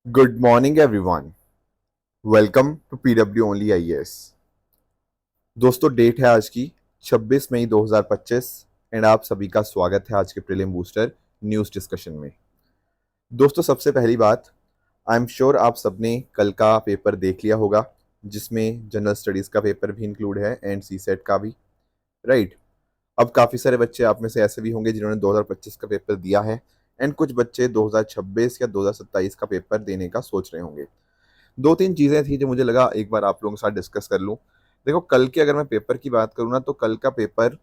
Good morning everyone. Welcome to PW only IAS. दोस्तों, date है आज की 26 मई 2025 एंड आप सभी का स्वागत है आज के प्रीलिम बूस्टर न्यूज़ डिस्कशन में। दोस्तों, सबसे पहली बात, आई एम श्योर आप सबने कल का पेपर देख लिया होगा, जिसमें जनरल स्टडीज़ का पेपर भी इंक्लूड है एंड सी सेट का भी, राइट। अब काफ़ी सारे बच्चे आप में से ऐसे भी होंगे जिन्होंने 2025 का पेपर दिया है एंड कुछ बच्चे 2026 या 2027 का पेपर देने का सोच रहे होंगे। दो तीन चीज़ें थी जो मुझे लगा एक बार आप लोगों के साथ डिस्कस कर लूँ। देखो, कल के अगर मैं पेपर की बात करूँ ना, तो कल का पेपर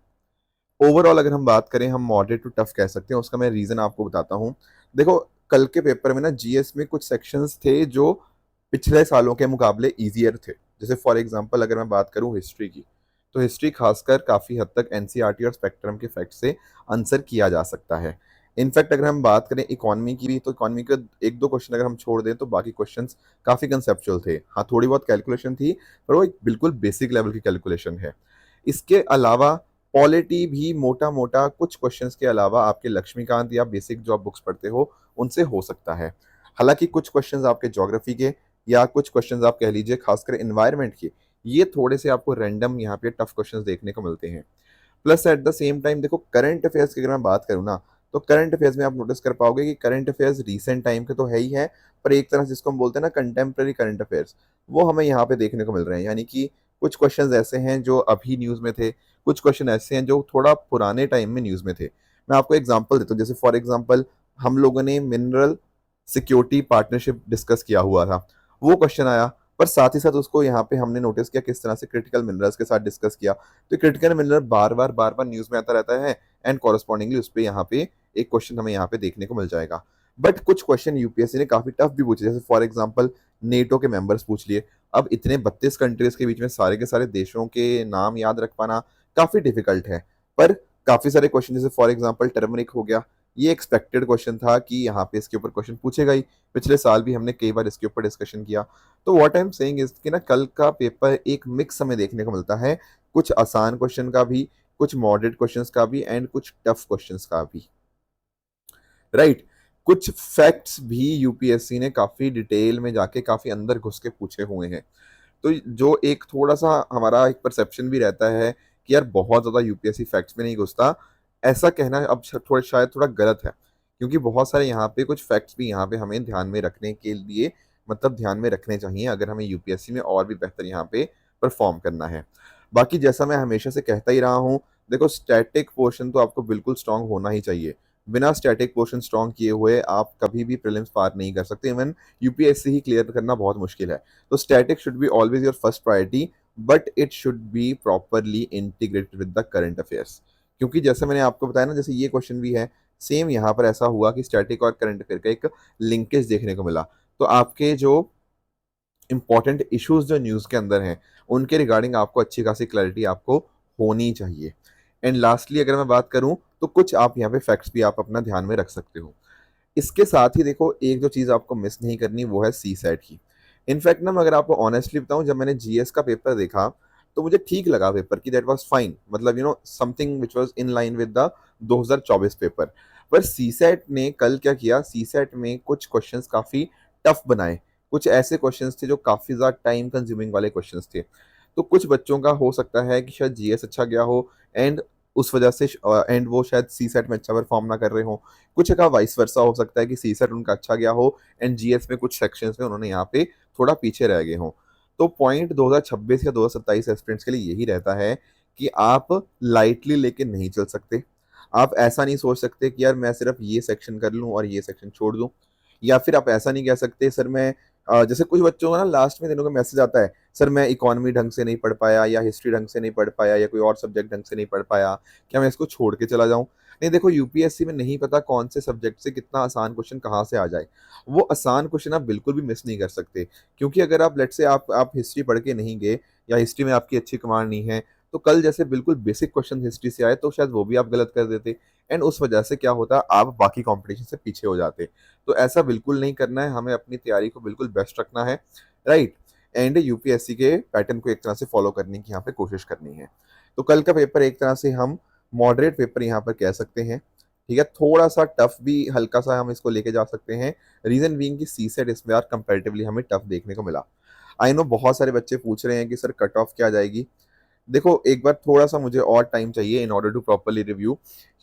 ओवरऑल अगर हम बात करें, हम मॉडरेट टू टफ कह सकते हैं। उसका मैं रीज़न आपको बताता हूँ। देखो, कल के पेपर में ना जीएस में कुछ सेक्शंस थे जो पिछले सालों के मुकाबले ईजियर थे। जैसे फॉर एग्जांपल अगर मैं बात करूँ हिस्ट्री की, तो हिस्ट्री खासकर काफ़ी हद तक एनसीईआरटी और स्पेक्ट्रम के फैक्ट से आंसर किया जा सकता है। इनफैक्ट अगर हम बात करें इकोनॉमी की भी, तो इकोनॉमी के एक दो क्वेश्चन अगर हम छोड़ दें तो बाकी क्वेश्चंस काफ़ी कंसेप्चुअल थे। हाँ, थोड़ी बहुत कैलकुलेशन थी, पर वो एक बिल्कुल बेसिक लेवल की कैलकुलेशन है। इसके अलावा पॉलिटी भी मोटा मोटा कुछ क्वेश्चंस के अलावा आपके लक्ष्मीकांत या बेसिक जो आप बुक्स पढ़ते हो उनसे हो सकता है। हालांकि कुछ क्वेश्चंस आपके ज्योग्राफी के या कुछ क्वेश्चंस आप कह लीजिए खासकर इन्वायरमेंट के, ये थोड़े से आपको रैंडम यहाँ पे टफ क्वेश्चंस देखने को मिलते हैं। Plus at the same time देखो, करंट अफेयर्स की अगर मैं बात करूँ ना, तो करंट अफेयर्स में आप नोटिस कर पाओगे कि करंट अफेयर्स रीसेंट टाइम के तो है ही है, पर एक तरह से जिसको हम बोलते हैं ना कंटेम्प्रेरी करंट अफेयर्स, वो हमें यहाँ पे देखने को मिल रहे हैं। यानी कि कुछ क्वेश्चंस ऐसे हैं जो अभी न्यूज़ में थे, कुछ क्वेश्चन ऐसे हैं जो थोड़ा पुराने टाइम में न्यूज़ में थे। मैं आपको एग्जांपल देता हूँ। जैसे फॉर एग्जांपल हम लोगों ने मिनरल सिक्योरिटी पार्टनरशिप डिस्कस किया हुआ था, वो क्वेश्चन आया। पर साथ ही साथ उसको यहाँ पे हमने नोटिस किया किस तरह से क्रिटिकल मिनरल्स के साथ डिस्कस किया। तो क्रिटिकल मिनरल बार बार न्यूज में आता रहता है एंड कॉरस्पॉन्डिंगली उस पर यहाँ पे एक क्वेश्चन हमें यहाँ पे देखने को मिल जाएगा। बट कुछ क्वेश्चन यूपीएससी ने काफी टफ भी पूछे। जैसे फॉर एग्जांपल नेटो के मेंबर्स पूछ लिए। अब इतने 32 कंट्रीज के बीच में सारे के सारे देशों के नाम याद रख पाना काफी डिफिकल्ट है। पर काफी सारे क्वेश्चन, जैसे फॉर एग्जांपल टर्मरिक हो गया, ये एक्सपेक्टेड क्वेश्चन था कि यहाँ पे इसके ऊपर क्वेश्चन पूछेगा ही। पिछले साल भी हमने कई बार इसके ऊपर डिस्कशन किया। तो what I am saying is कि ना, कल का पेपर एक मिक्स हमें देखने को मिलता है, कुछ आसान क्वेश्चन का भी, कुछ मॉडरेट क्वेश्चंस का भी एंड कुछ टफ क्वेश्चंस का भी, राइट। कुछ फैक्ट्स भी यूपीएससी ने काफी डिटेल में जाके काफी अंदर घुस के पूछे हुए हैं। तो जो एक थोड़ा सा हमारा एक परसेप्शन भी रहता है कि यार बहुत ज्यादा यूपीएससी फैक्ट्स में नहीं घुसता, ऐसा कहना अब थोड़ा शायद थोड़ा गलत है। क्योंकि बहुत सारे यहाँ पे कुछ फैक्ट्स भी यहाँ पे हमें ध्यान में रखने के लिए, मतलब ध्यान में रखने चाहिए अगर हमें यूपीएससी में और भी बेहतर यहाँ पे परफॉर्म करना है। बाकी जैसा मैं हमेशा से कहता ही रहा हूँ, देखो स्टैटिक पोर्शन तो आपको बिल्कुल स्ट्रांग होना ही चाहिए। बिना स्टैटिक पोर्शन स्ट्रांग किए हुए आप कभी भी प्रीलिम्स पार नहीं कर सकते। इवन यूपीएससी ही क्लियर करना बहुत मुश्किल है। तो static should be always your first priority, but it should be properly integrated with the current affairs. क्योंकि जैसे मैंने आपको बताया ना, जैसे ये क्वेश्चन भी है, सेम यहाँ पर ऐसा हुआ कि स्टैटिक और करंट अफेयर का एक लिंकेज देखने को मिला। तो आपके जो इंपॉर्टेंट इश्यूज जो न्यूज़ के अंदर हैं, उनके रिगार्डिंग आपको अच्छी खासी क्लैरिटी आपको होनी चाहिए। एंड लास्टली अगर मैं बात करूं, तो कुछ आप यहाँ पे फैक्ट्स भी आप अपना ध्यान में रख सकते हो। इसके साथ ही देखो, एक जो चीज़ आपको मिस नहीं करनी वो है सी सेट की। इनफैक्ट ना, मैं अगर आपको ऑनेस्टली बताऊं, जब मैंने जीएस का पेपर देखा तो मुझे ठीक लगा पेपर की, दैट वाज फाइन, मतलब something which was in line with the 2024 paper. पर सी सेट ने कल क्या किया, सी सेट में कुछ क्वेश्चंस काफ़ी टफ बनाए। कुछ ऐसे क्वेश्चंस थे जो काफ़ी ज़्यादा टाइम कंज्यूमिंग वाले क्वेश्चंस थे। तो कुछ बच्चों का हो सकता है कि शायद जीएस अच्छा गया हो एंड उस वजह से एंड वो शायद सी सेट में अच्छा परफॉर्म ना कर रहे हो। कुछ का वाइस वर्सा हो सकता है कि सी सेट उनका अच्छा गया हो एंड जीएस में कुछ सेक्शंस में उन्होंने यहाँ पे थोड़ा पीछे रह गए हों। तो पॉइंट 2026 या 2027 एस्पिरेंट्स के लिए यही रहता है कि आप लाइटली लेके नहीं चल सकते। आप ऐसा नहीं सोच सकते कि यार मैं सिर्फ ये सेक्शन कर लूँ और ये सेक्शन छोड़ दूँ। या फिर आप ऐसा नहीं कह सकते सर मैं जैसे कुछ बच्चों का ना लास्ट में दिनों का मैसेज आता है, सर मैं इकोनॉमी ढंग से नहीं पढ़ पाया या हिस्ट्री ढंग से नहीं पढ़ पाया या कोई और सब्जेक्ट ढंग से नहीं पढ़ पाया, क्या मैं इसको छोड़ के चला जाऊं? नहीं, देखो यूपीएससी में नहीं पता कौन से सब्जेक्ट से कितना आसान क्वेश्चन कहाँ से आ जाए। वो आसान क्वेश्चन आप बिल्कुल भी मिस नहीं कर सकते। क्योंकि अगर आप लेट से आप हिस्ट्री पढ़ के नहीं गए या हिस्ट्री में आपकी अच्छी कमांड नहीं है, तो कल जैसे बिल्कुल बेसिक क्वेश्चन हिस्ट्री से आए तो शायद वो भी आप गलत कर देते एंड उस वजह से क्या होता, आप बाकी कंपटीशन से पीछे हो जाते। तो ऐसा बिल्कुल नहीं करना है, हमें अपनी तैयारी को बिल्कुल बेस्ट रखना है, राइट। एंड यूपीएससी के पैटर्न को एक तरह से फॉलो करने की यहाँ पे कोशिश करनी है। तो कल का पेपर एक तरह से हम मॉडरेट पेपर यहाँ पर कह सकते हैं। ठीक है, थोड़ा सा टफ भी हल्का सा हम इसको लेके जा सकते हैं। रीजन बीइंग कि सी सेट इस बार कंपैरेटिवली हमें टफ देखने को मिला। आई नो बहुत सारे बच्चे पूछ रहे हैं कि सर कट ऑफ क्या जाएगी। देखो एक बार थोड़ा सा मुझे और टाइम चाहिए in order to properly review,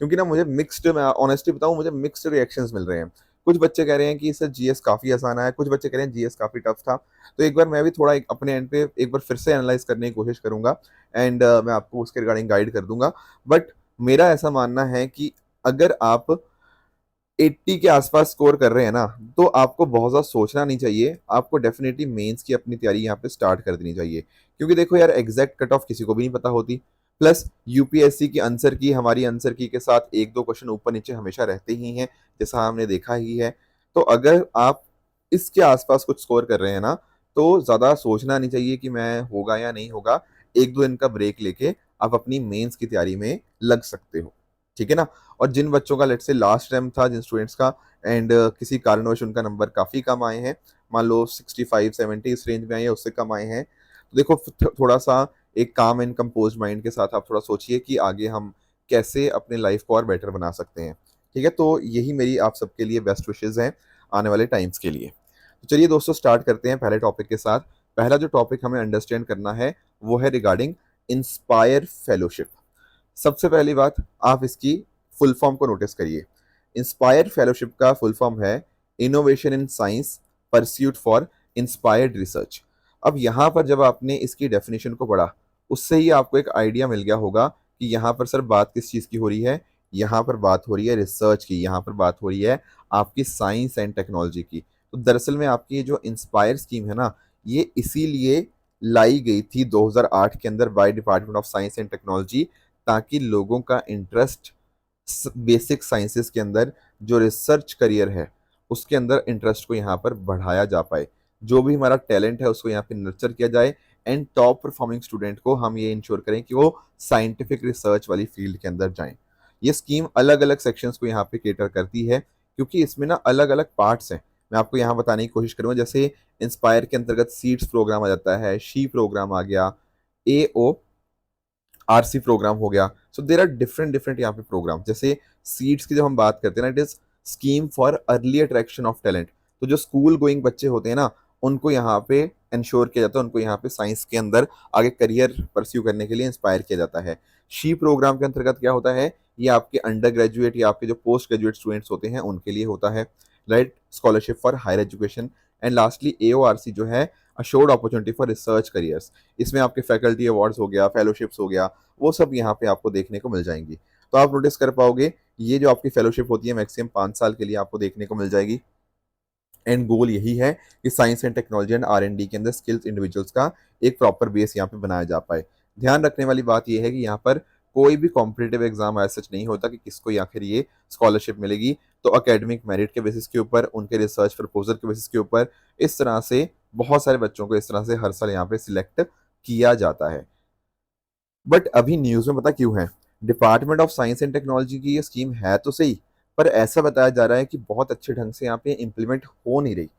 क्योंकि ना मुझे मिक्स्ड, मैं ऑनेस्टली बताऊं, मुझे मिक्स्ड रिएक्शंस मिल रहे हैं। कुछ बच्चे कह रहे हैं कि सर जीएस काफी आसान है, कुछ बच्चे कह रहे हैं जीएस काफी टफ था। तो एक बार मैं भी थोड़ा अपने एंड पे एक बार फिर से एनालाइज करने की कोशिश करूंगा एंड मैं आपको उसके रिगार्डिंग गाइड कर दूंगा। बट मेरा ऐसा मानना है कि अगर आप 80 के आसपास स्कोर कर रहे हैं ना, तो आपको बहुत ज़्यादा सोचना नहीं चाहिए, आपको डेफिनेटली मेंस की अपनी तैयारी यहाँ पे स्टार्ट कर देनी चाहिए। क्योंकि देखो यार, एग्जैक्ट कट ऑफ किसी को भी नहीं पता होती। प्लस यूपीएससी की आंसर की, हमारी आंसर की के साथ एक दो क्वेश्चन ऊपर नीचे हमेशा रहते ही हैं, जैसा हमने देखा ही है। तो अगर आप इसके आसपास कुछ स्कोर कर रहे हैं ना, तो ज़्यादा सोचना नहीं चाहिए कि मैं होगा या नहीं होगा। एक दो दिन का ब्रेक लेके आप अपनी मेंस की तैयारी में लग सकते हो, ठीक है ना। और जिन बच्चों का लेट से लास्ट टाइम था, जिन स्टूडेंट्स का एंड किसी कारणवश उनका नंबर काफ़ी कम आए हैं, मान लो 65-70 इस रेंज में आए हैं, उससे कम आए हैं, तो देखो थोड़ा सा एक काम एंड कंपोज माइंड के साथ आप थोड़ा सोचिए कि आगे हम कैसे अपने लाइफ को और बेटर बना सकते हैं। ठीक है, तो यही मेरी आप सबके लिए बेस्ट विशेज़ हैं आने वाले टाइम्स के लिए। तो चलिए दोस्तों, स्टार्ट करते हैं पहले टॉपिक के साथ। पहला जो टॉपिक हमें अंडरस्टैंड करना है वो है रिगार्डिंग इंस्पायर फेलोशिप। सबसे पहली बात, आप इसकी फुल फॉर्म को नोटिस करिए। इंस्पायर फेलोशिप का फुल फॉर्म है innovation in science pursuit for inspired research. अब यहाँ पर जब आपने इसकी डेफिनेशन को पढ़ा, उससे ही आपको एक आइडिया मिल गया होगा कि यहाँ पर सर बात किस चीज़ की हो रही है। यहाँ पर बात हो रही है रिसर्च की, यहाँ पर बात हो रही है आपकी साइंस एंड टेक्नोलॉजी की। तो दरअसल में आपकी ये जो इंस्पायर स्कीम है ना, ये इसीलिए लाई गई थी 2008 के अंदर by department of science and technology, ताकि लोगों का इंटरेस्ट बेसिक साइंसेस के अंदर, जो रिसर्च करियर है उसके अंदर इंटरेस्ट को यहाँ पर बढ़ाया जा पाए। जो भी हमारा टैलेंट है उसको यहाँ पे नर्चर किया जाए एंड टॉप परफॉर्मिंग स्टूडेंट को हम ये इंश्योर करें कि वो साइंटिफिक रिसर्च वाली फील्ड के अंदर जाएं। ये स्कीम अलग अलग सेक्शंस को यहाँ पे केटर करती है, क्योंकि इसमें ना अलग अलग पार्ट्स हैं। मैं आपको यहाँ बताने की कोशिश करूँगा। जैसे इंस्पायर के अंतर्गत सीड्स प्रोग्राम आ जाता है, शी प्रोग्राम आ गया, AO आरसी प्रोग्राम हो गया। सो देर आर डिफरेंट डिफरेंट यहाँ पे प्रोग्राम। जैसे सीड्स की जब हम बात करते हैं ना, it is scheme for early attraction of talent. तो जो स्कूल गोइंग बच्चे होते हैं ना, उनको यहाँ पे इंश्योर किया जाता है, उनको यहाँ पे साइंस के अंदर आगे करियर परस्यू करने के लिए इंस्पायर किया जाता है। शी प्रोग्राम के अंतर्गत क्या होता है, ये आपके अंडर ग्रेजुएट या आपके जो पोस्ट ग्रेजुएट स्टूडेंट्स होते हैं उनके लिए होता है, right, scholarship for higher education. And lastly AORC जो है, assured opportunity for research careers. इसमें आपके फैकल्टी अवार्ड्स हो गया, फेलोशिप्स हो गया, वो सब यहाँ पे आपको देखने को मिल जाएंगी। तो आप नोटिस कर पाओगे, ये जो आपकी फेलोशिप होती है मैक्सिमम 5 साल के लिए आपको देखने को मिल जाएगी। एंड गोल यही है कि science and technology and R&D के अंदर स्किल्स इंडिविजुअल्स का एक प्रॉपर बेस यहाँ पे बनाया जा पाए। ध्यान रखने वाली बात यह है कि यहाँ पर कोई भी कॉम्पिटेटिव एग्जाम ऐसा सच नहीं होता कि किसको आखिर ये स्कॉलरशिप मिलेगी। तो एकेडमिक मेरिट के बेसिस के ऊपर, उनके रिसर्च प्रपोजल के बेसिस के ऊपर, इस तरह से बहुत सारे बच्चों को इस तरह से हर साल यहाँ पे सिलेक्ट किया जाता है। बट अभी न्यूज में पता क्यों है, department of science and technology की ये स्कीम है तो सही, पर ऐसा बताया जा रहा है कि बहुत अच्छे ढंग से यहाँ पे इम्प्लीमेंट हो नहीं रही।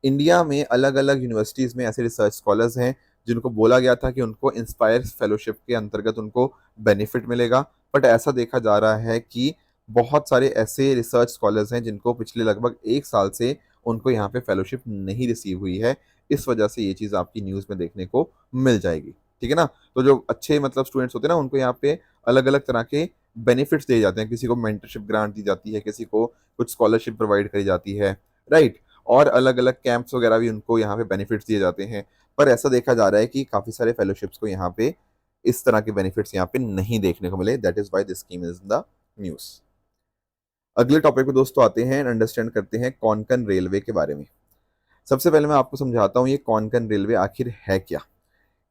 इंडिया में अलग अलग यूनिवर्सिटीज़ में ऐसे रिसर्च स्कॉलर्स हैं जिनको बोला गया था कि उनको इंस्पायर फेलोशिप के अंतर्गत उनको बेनिफिट मिलेगा, बट ऐसा देखा जा रहा है कि बहुत सारे ऐसे रिसर्च स्कॉलर्स हैं जिनको पिछले लगभग 1 साल से उनको यहाँ पे फेलोशिप नहीं रिसीव हुई है। इस वजह से ये चीज़ आपकी न्यूज़ में देखने को मिल जाएगी, ठीक है ना। तो जो अच्छे मतलब स्टूडेंट्स होते हैं ना, उनको यहाँ पे अलग अलग तरह के बेनिफिट्स दिए जाते हैं। किसी को मेंटरशिप ग्रांट दी जाती है, किसी को कुछ स्कॉलरशिप प्रोवाइड करी जाती है, राइट, और अलग अलग कैंप्स वगैरह भी उनको यहाँ पे बेनिफिट्स दिए जाते हैं। पर ऐसा देखा जा रहा है कि काफ़ी सारे फेलोशिप्स को यहाँ पे इस तरह के बेनिफिट्स यहाँ पे नहीं देखने को मिले। That is why this scheme is the news. अगले टॉपिक पे दोस्तों आते हैं, अंडरस्टैंड करते हैं कोंकण रेलवे के बारे में। सबसे पहले मैं आपको समझाता हूँ ये कोंकण रेलवे आखिर है क्या।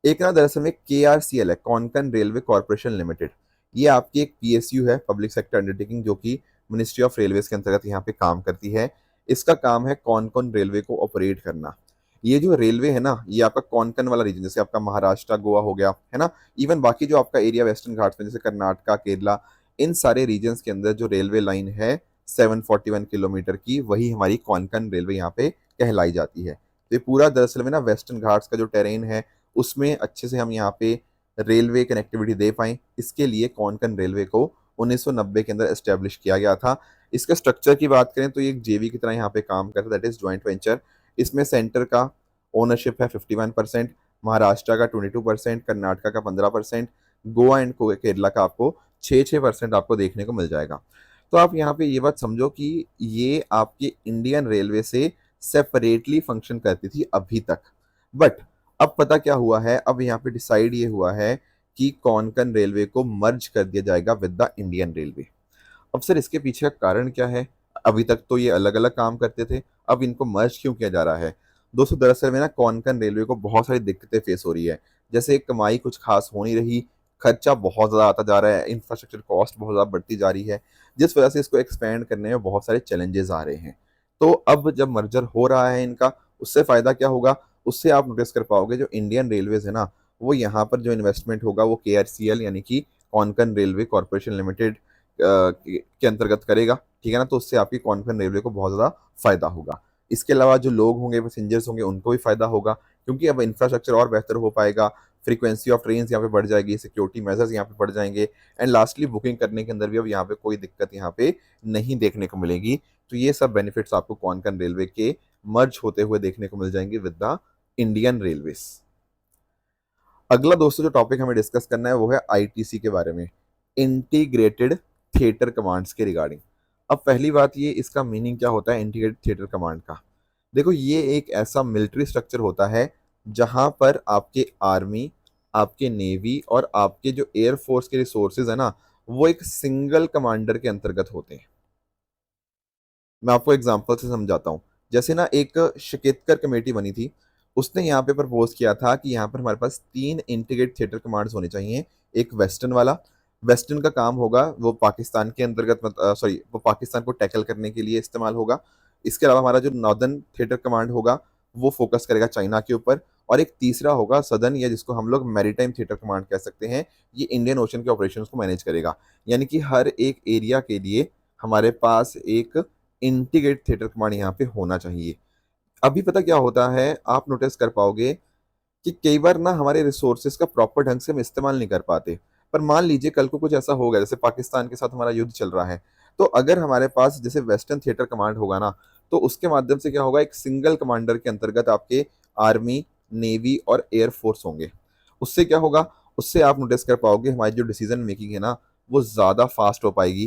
एक ना दरअसल में KRCL है, कोंकण रेलवे कॉर्पोरेशन लिमिटेड। ये आपकी एक PSU है, पब्लिक सेक्टर अंडरटेकिंग, जो कि मिनिस्ट्री ऑफ रेलवेज के अंतर्गत यहाँ पे काम करती है। इसका काम है कोंकण रेलवे को ऑपरेट करना। ये जो रेलवे है ना, ये आपका कोंकण वाला रीजन, जैसे आपका महाराष्ट्र गोवा हो गया है ना, इवन बाकी जो आपका एरिया वेस्टर्न घाट्स में जैसे कर्नाटका केरला, इन सारे रीजन्स के अंदर जो रेलवे लाइन है 741 किलोमीटर की, वही हमारी कोंकण रेलवे यहाँ पे कहलाई जाती है। तो ये पूरा दरअसल में ना वेस्टर्न घाट्स का जो टेरेन है, उसमें अच्छे से हम यहाँ पे रेलवे कनेक्टिविटी दे पाएँ, इसके लिए कोंकण रेलवे को 1990 के अंदर एस्टेब्लिश किया गया था। इसके स्ट्रक्चर की बात करें तो ये एक जेवी की तरह यहाँ पे काम करता है, दैट इज जॉइंट वेंचर। इसमें सेंटर का ओनरशिप है 51%, महाराष्ट्र का 22%, कर्नाटका का 15%, गोवा एंड केरला का आपको 6% आपको देखने को मिल जाएगा। तो आप यहाँ पे ये बात समझो कि ये आपके इंडियन रेलवे से सेपरेटली फंक्शन करती थी अभी तक, बट अब पता क्या हुआ है, अब यहाँ पे डिसाइड ये हुआ है कि कोंकण रेलवे को मर्ज कर दिया जाएगा विद द इंडियन रेलवे। अब सर इसके पीछे का कारण क्या है? अभी तक तो ये अलग अलग काम करते थे, अब इनको मर्ज क्यों किया जा रहा है? दोस्तों दरअसल में ना कोंकण रेलवे को बहुत सारी दिक्कतें फेस हो रही है। जैसे कमाई कुछ खास हो नहीं रही, खर्चा बहुत ज़्यादा आता जा रहा है, इंफ्रास्ट्रक्चर कॉस्ट बहुत ज़्यादा बढ़ती जा रही है, जिस वजह से इसको एक्सपेंड करने में बहुत सारे चैलेंजेस आ रहे हैं। तो अब जब मर्जर हो रहा है इनका, उससे फ़ायदा क्या होगा? उससे आप नोटिस कर पाओगे जो इंडियन रेलवेज है ना, वो यहाँ पर जो इन्वेस्टमेंट होगा वो KRCL यानी कि कोंकण रेलवे कॉरपोरेशन लिमिटेड के अंतर्गत करेगा, ठीक है ना। तो उससे आपकी कोंकण रेलवे को बहुत ज़्यादा फायदा होगा। इसके अलावा जो लोग होंगे, पैसेंजर्स होंगे, उनको भी फायदा होगा, क्योंकि अब इंफ्रास्ट्रक्चर और बेहतर हो पाएगा, फ्रीक्वेंसी ऑफ ट्रेन यहाँ पे बढ़ जाएगी, सिक्योरिटी मेजर्स यहाँ पे बढ़ जाएंगे, एंड लास्टली बुकिंग करने के अंदर भी अब यहाँ पे कोई दिक्कत यहाँ पे नहीं देखने को मिलेगी। तो ये सब बेनिफिट्स आपको कोंकण रेलवे के मर्ज होते हुए देखने को मिल जाएंगे विद द इंडियन रेलवेज। अगला दोस्तों जो टॉपिक हमें डिस्कस करना है वो है ITC के बारे में, इंटीग्रेटेड थिएटर कमांड्स के रिगार्डिंग। अब पहली बात ये, इसका मीनिंग क्या होता है इंटीग्रेटेड थिएटर कमांड का? देखो ये एक ऐसा मिलिट्री स्ट्रक्चर होता है जहां पर आपके आर्मी, आपके नेवी और आपके जो एयरफोर्स के रिसोर्सेज है ना, वो एक सिंगल कमांडर के अंतर्गत होते हैं। मैं आपको एग्जांपल से समझाता हूँ। जैसे ना एक शकेतकर कमेटी बनी थी, उसने यहाँ पे प्रपोज किया था कि यहाँ पर हमारे पास 3 इंटीग्रेटेड थिएटर कमांड्स होने चाहिए। एक वेस्टर्न वाला, वेस्टर्न का काम होगा वो पाकिस्तान के अंतर्गत सॉरी वो पाकिस्तान को टैकल करने के लिए इस्तेमाल होगा। इसके अलावा हमारा जो नॉर्दर्न थिएटर कमांड होगा वो फोकस करेगा चाइना के ऊपर, और एक तीसरा होगा सदर्न, या जिसको हम लोग मैरीटाइम थिएटर कमांड कह सकते हैं। ये इंडियन ओशन के ऑपरेशंस को मैनेज करेगा। यानी कि हर एक एरिया के लिए हमारे पास एक इंटीग्रेटेड थिएटर कमांड यहाँ पे होना चाहिए। अभी पता क्या होता है, आप नोटिस कर पाओगे कि कई बार ना हमारे रिसोर्सेज का प्रॉपर ढंग से हम इस्तेमाल नहीं कर पाते। पर मान लीजिए कल को कुछ ऐसा हो गया, जैसे पाकिस्तान के साथ हमारा युद्ध चल रहा है, तो अगर हमारे पास जैसे वेस्टर्न थिएटर कमांड होगा ना, तो उसके माध्यम से क्या होगा, एक सिंगल कमांडर के अंतर्गत आपके आर्मी, नेवी और एयरफोर्स होंगे। उससे क्या होगा, उससे आप नोटिस कर पाओगे हमारी जो डिसीजन मेकिंग है ना, वो ज़्यादा फास्ट हो पाएगी,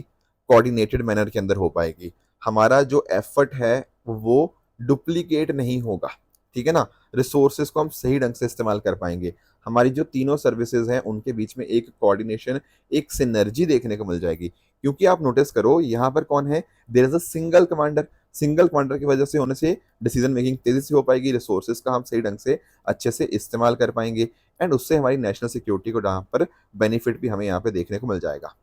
कोऑर्डिनेटेड मैनर के अंदर हो पाएगी। हमारा जो एफर्ट है वो डुप्लीकेट नहीं होगा, ठीक है ना। रिसोर्सेज को हम सही ढंग से इस्तेमाल कर पाएंगे। हमारी जो तीनों सर्विसेज हैं उनके बीच में एक कोऑर्डिनेशन, एक सिनर्जी देखने को मिल जाएगी। क्योंकि आप नोटिस करो यहाँ पर कौन है, there is a single commander. Single commander की वजह से होने से डिसीजन मेकिंग तेजी से हो पाएगी, रिसोर्सेज का हम सही ढंग से अच्छे से इस्तेमाल कर पाएंगे, एंड उससे हमारी नेशनल सिक्योरिटी को यहाँ पर बेनिफिट भी हमें यहाँ पे देखने को मिल जाएगा।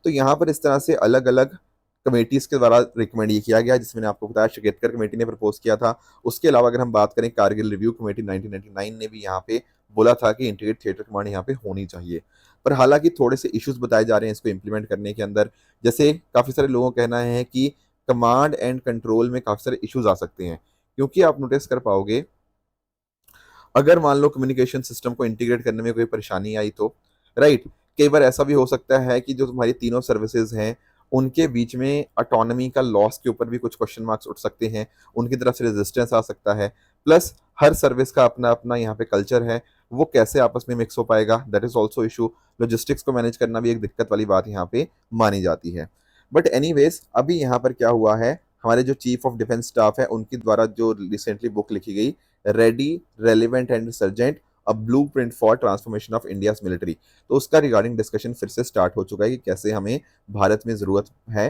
तो यहाँ पर इस तरह से अलग अलग कमेटीज के द्वारा रिकमेंड ये किया गया, जिसमें आपको बताया शकेतकर कमेटी ने प्रपोज किया था। उसके अलावा अगर हम बात करें, कारगिल रिव्यू कमेटी 1999 ने भी यहाँ पे बोला था कि इंटीग्रेटेड थिएटर कमांड यहाँ पे होनी चाहिए। पर हालांकि थोड़े से इश्यूज बताए जा रहे हैं इसको इम्प्लीमेंट करने के अंदर। जैसे काफ़ी सारे लोगों का कहना है कि कमांड एंड कंट्रोल में काफ़ी सारे इश्यूज आ सकते हैं, क्योंकि आप नोटिस कर पाओगे अगर मान लो कम्युनिकेशन सिस्टम को इंटीग्रेट करने में कोई परेशानी आई तो, राइट, कई बार ऐसा भी हो सकता है कि जो तुम्हारी तीनों सर्विसेज हैं उनके बीच में ऑटोनॉमी का लॉस के ऊपर भी कुछ क्वेश्चन मार्क्स उठ सकते हैं, उनकी तरफ से रेजिस्टेंस आ सकता है। प्लस हर सर्विस का अपना अपना यहाँ पे कल्चर है, वो कैसे आपस में मिक्स हो पाएगा, that is also issue. Logistics को मैनेज करना भी एक दिक्कत वाली बात यहाँ पे मानी जाती है। बट एनीवेज अभी यहाँ पर क्या हुआ है, हमारे जो चीफ ऑफ डिफेंस स्टाफ है उनके द्वारा जो रिसेंटली बुक लिखी गई, ready, relevant and sergeant, a blueprint for transformation of India's military, तो उसका रिगार्डिंग डिस्कशन फिर से स्टार्ट हो चुका है कि कैसे हमें भारत में जरूरत है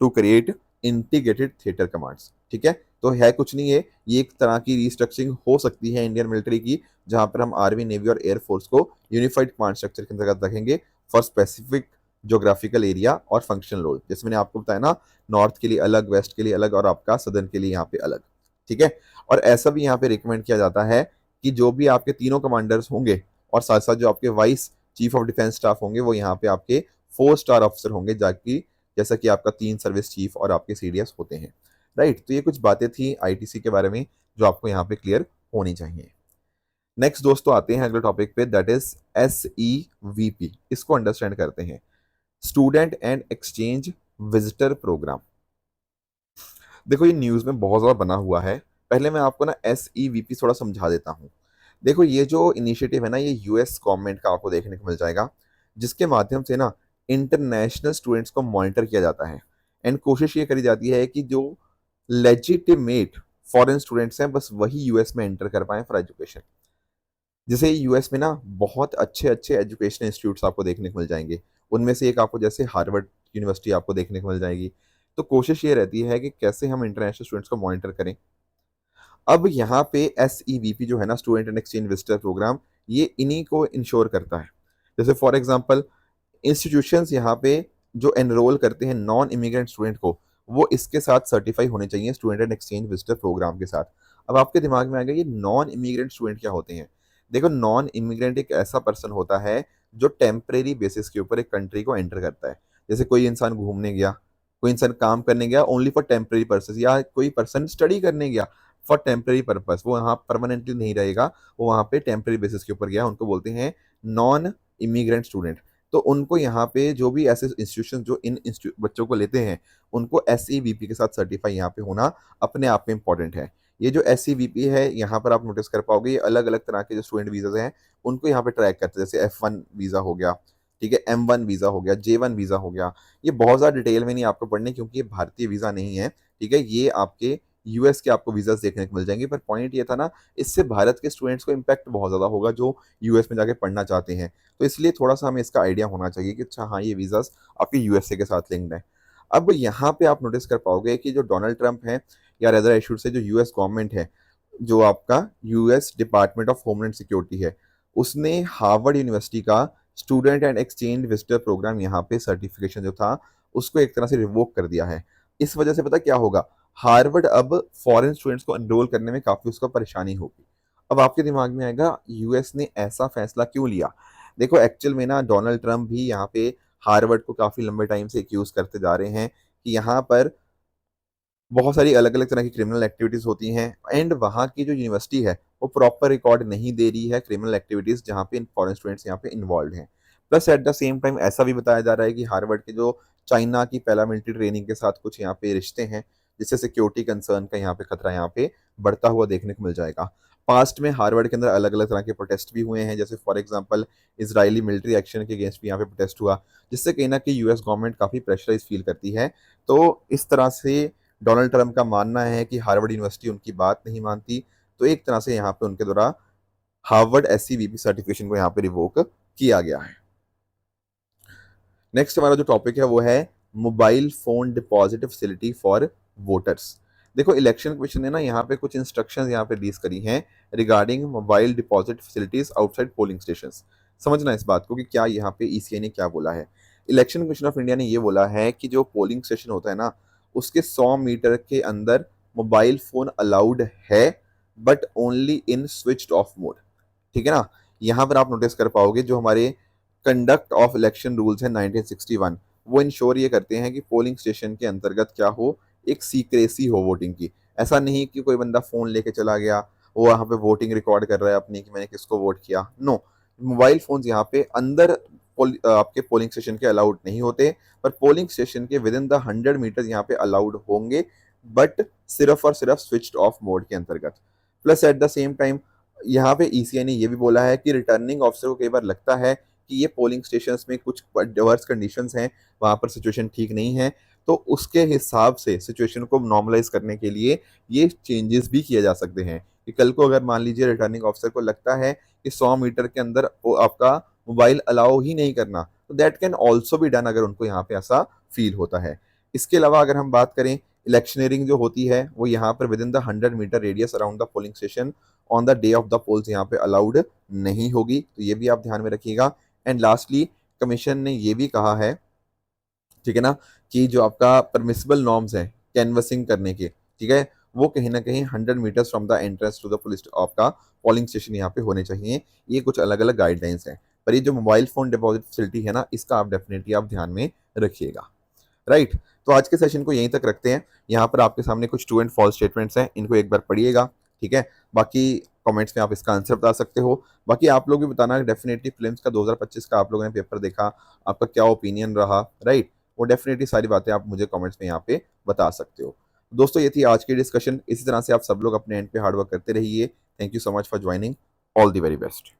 to create integrated theatre commands, ठीक है। तो है कुछ नहीं है, ये एक तरह की रिस्ट्रक्चरिंग हो सकती है इंडियन मिलिट्री की, जहां पर हम आर्मी, नेवी और एयरफोर्स को यूनिफाइड कमांड स्ट्रक्चर के अंतर्गत रखेंगे फॉर स्पेसिफिक जोग्राफिकल एरिया और फंक्शनल रोल। जैसे मैंने आपको बताया ना, नॉर्थ के लिए अलग, वेस्ट के लिए अलग और आपका सदर्न के लिए यहाँ पे अलग, ठीक है। और ऐसा भी यहाँ पे रिकमेंड किया जाता है कि जो भी आपके तीनों कमांडर्स होंगे और साथ साथ जो आपके vice chief of defence staff होंगे वो यहाँ पे आपके 4 स्टार ऑफिसर होंगे, जाकि जैसा कि आपका 3 सर्विस चीफ और आपके CDS होते हैं, राइट। तो ये कुछ बातें थी ITC के बारे में जो आपको यहाँ पे क्लियर होनी चाहिए। नेक्स्ट दोस्तों आते हैं अगले टॉपिक पे, दैट इज SEVP। इसको अंडरस्टैंड करते हैं। Student and exchange visitor programme. देखो ये न्यूज़ में बहुत ज़्यादा बना हुआ है। पहले मैं आपको ना SEVP थोड़ा समझा देता हूँ। देखो ये जो इनिशिएटिव है ना, ये यूएस गवर्नमेंट का आपको देखने को मिल जाएगा, जिसके माध्यम से ना इंटरनेशनल स्टूडेंट्स को मॉनिटर किया जाता है। एंड कोशिश ये करी जाती है कि जो लेजिटिमेट फॉरेन स्टूडेंट्स हैं बस वही यूएस में एंटर कर पाएं फॉर एजुकेशन। जैसे यूएस में ना बहुत अच्छे अच्छे एजुकेशन इंस्टीट्यूट्स आपको देखने को मिल जाएंगे। उनमें से एक आपको जैसे हार्वर्ड यूनिवर्सिटी आपको देखने को मिल जाएगी। तो कोशिश ये रहती है कि कैसे हम इंटरनेशनल स्टूडेंट्स को मॉनिटर करें। अब यहाँ पे SEVP जो है ना, student and exchange visitor programme, ये इन्हीं को इंश्योर करता है। जैसे फॉर एग्जांपल इंस्टीट्यूशंस यहाँ पे जो एनरोल करते हैं नॉन इमिग्रेंट स्टूडेंट को, वो इसके साथ सर्टिफाई होने चाहिए student and exchange visitor programme के साथ। अब आपके दिमाग में आएगा ये नॉन इमिग्रेंट स्टूडेंट क्या होते हैं। देखो नॉन इमिग्रेंट एक ऐसा पर्सन होता है जो टेम्परेरी बेसिस के ऊपर एक कंट्री को एंटर करता है। जैसे कोई इंसान घूमने गया, कोई इंसान काम करने गया ओनली फॉर टेम्परेरी पर्पस, या कोई पर्सन स्टडी करने गया फॉर टेम्परेरी पर्पस, वो यहाँ परमानेंटली नहीं रहेगा, वो वहाँ पे टेम्परेरी बेसिस के ऊपर गया, उनको बोलते हैं नॉन इमिग्रेंट स्टूडेंट। तो उनको यहाँ पे जो भी ऐसे इंस्टीट्यूशन जो इन बच्चों को लेते हैं, उनको SEVP के साथ सर्टिफाई यहाँ पे होना अपने आप में इंपॉर्टेंट है। ये जो SEVP है यहाँ पर आप नोटिस कर पाओगे, ये अलग अलग तरह के जो स्टूडेंट वीज़ा हैं उनको यहाँ पे ट्रैक करते हैं। जैसे F1 वीज़ा हो गया, ठीक है, M1 वीज़ा हो गया, J1 वीज़ा हो गया। ये बहुत ज़्यादा डिटेल में नहीं आपको पढ़ने, क्योंकि ये भारतीय वीज़ा नहीं है, ठीक है। ये आपके यूएस के आपको वीज़ास देखने को मिल जाएंगे। पर पॉइंट ये था ना, इससे भारत के स्टूडेंट्स को इम्पैक्ट बहुत ज़्यादा होगा जो यूएस में जाके पढ़ना चाहते हैं। तो इसलिए थोड़ा सा हमें इसका आइडिया होना चाहिए कि अच्छा हाँ, ये वीज़ास आपके यूएसए के साथ लिंक्ड है। अब यहाँ पे आप नोटिस कर पाओगे कि जो डोनाल्ड ट्रंप है, या रेदर आई शुड से जो यूएस गवर्नमेंट है, जो आपका US Department of Homeland Security है, उसने हार्वर्ड यूनिवर्सिटी का student and exchange visitor programme यहाँ पे सर्टिफिकेशन जो था उसको एक तरह से रिवोक कर दिया है। इस वजह से पता क्या होगा, हार्वर्ड अब फॉरेन स्टूडेंट्स को एनरोल करने में काफ़ी उसको परेशानी होगी। अब आपके दिमाग में आएगा यूएस ने ऐसा फैसला क्यों लिया। देखो एक्चुअल में ना डोनाल्ड ट्रंप भी यहाँ पे हार्वर्ड को काफ़ी लंबे टाइम से एक्यूज करते जा रहे हैं कि यहाँ पर बहुत सारी अलग अलग तरह की क्रिमिनल एक्टिविटीज़ होती हैं, एंड वहाँ की जो यूनिवर्सिटी है वो प्रॉपर रिकॉर्ड नहीं दे रही है क्रिमिनल एक्टिविटीज़ जहाँ पे फॉरेन स्टूडेंट्स यहाँ पे इन्वॉल्व हैं। Plus at the same time ऐसा भी बताया जा रहा है कि हार्वर्ड के जो चाइना की पैरामिलिट्री ट्रेनिंग के साथ कुछ यहाँ पे रिश्ते हैं, जिससे सिक्योरिटी कंसर्न का यहाँ पे खतरा यहाँ पे बढ़ता हुआ देखने को मिल जाएगा। पास्ट में हार्वर्ड के अंदर अलग अलग तरह के प्रोटेस्ट भी हुए हैं, जैसे for example Israeli military action के अगेंस्ट भी यहाँ पे प्रोटेस्ट हुआ, जिससे कहीं ना कहीं यूएस गवर्नमेंट काफ़ी प्रेशराइज फील करती है। तो इस तरह से डोनाल्ड ट्रंप का मानना है कि हार्वर्ड यूनिवर्सिटी उनकी बात नहीं मानती, तो एक तरह से यहाँ पे उनके द्वारा हार्वर्ड SEVP सर्टिफिकेशन को यहाँ पे रिवोक किया गया है। नेक्स्ट हमारा जो टॉपिक है वो है mobile phone deposit facility for voters. देखो इलेक्शन कमीशन ने ना यहाँ पे कुछ इंस्ट्रक्शंस यहाँ पे रिलीज करी हैं regarding mobile deposit facilities outside polling stations. समझना इस बात को कि क्या यहाँ पे ECI ने क्या बोला है। इलेक्शन कमीशन ऑफ इंडिया ने ये बोला है कि जो पोलिंग स्टेशन होता है ना, उसके 100 मीटर के अंदर मोबाइल फोन अलाउड है, but only in switched off mode, ठीक है ना। यहाँ पर आप नोटिस कर पाओगे जो हमारे कंडक्ट ऑफ इलेक्शन रूल्स हैं 1961, वो इंश्योर ये करते हैं कि पोलिंग स्टेशन के अंतर्गत क्या हो, एक सीक्रेसी हो वोटिंग की। ऐसा नहीं कि कोई बंदा फ़ोन लेके चला गया, वो वहाँ पे वोटिंग रिकॉर्ड कर रहा है अपनी कि मैंने किसको वोट किया। नो, मोबाइल फ़ोन्स यहाँ पे अंदर आपके पोलिंग स्टेशन के अलाउड नहीं होते, पर पोलिंग स्टेशन के विद इन द 100 मीटर यहाँ पे अलाउड होंगे, बट सिर्फ और सिर्फ स्विच्ड ऑफ मोड के अंतर्गत। Plus at the same time यहाँ पे ECI ने ये भी बोला है कि रिटर्निंग ऑफिसर को कई बार लगता है कि ये पोलिंग स्टेशंस में कुछ डिवर्स कंडीशंस हैं, वहाँ पर सिचुएशन ठीक नहीं है, तो उसके हिसाब से सिचुएशन को नॉर्मलाइज करने के लिए ये चेंजेस भी किए जा सकते हैं। कि कल को अगर मान लीजिए रिटर्निंग ऑफिसर को लगता है कि 100 मीटर के अंदर वो आपका मोबाइल अलाउ ही नहीं करना, तो that can also be done अगर उनको यहाँ पे ऐसा फील होता है। इसके अलावा अगर हम बात करें, इलेक्शनरिंग जो होती है वो यहाँ पर within the 100 metre radius around the polling station on the day of the polls यहाँ पे अलाउड नहीं होगी, तो ये भी आप ध्यान में रखिएगा। एंड लास्टली कमीशन ने ये भी कहा है, ठीक है ना, कि जो आपका परमिसिबल नॉर्म्स हैं कैनवसिंग करने के, ठीक है, वो कहीं ना कहीं 100 metres from the entrance to the police आपका पोलिंग स्टेशन यहाँ पे होने चाहिए। ये कुछ अलग अलग गाइडलाइंस हैं, पर ये जो मोबाइल फोन डिपॉजिट फैसिलिटी है ना, इसका आप डेफिनेटली आप ध्यान में रखिएगा। राइट, तो आज के सेशन को यहीं तक रखते हैं। यहाँ पर आपके सामने कुछ ट्रू एंड फॉल्स स्टेटमेंट्स हैं, इनको एक बार पढ़िएगा, ठीक है। बाकी कमेंट्स में आप इसका आंसर बता सकते हो। बाकी आप लोग भी बताना डेफिनेटली फिल्म्स का 2025 का आप लोगों ने पेपर देखा, आपका क्या ओपिनियन रहा, राइट? वो डेफिनेटली सारी बातें आप मुझे कमेंट्स में यहाँ पे बता सकते हो। दोस्तों ये थी आज की डिस्कशन। इसी तरह से आप सब लोग अपने एंड पे हार्ड वर्क करते रहिए। Thank you so much for joining. All the very best.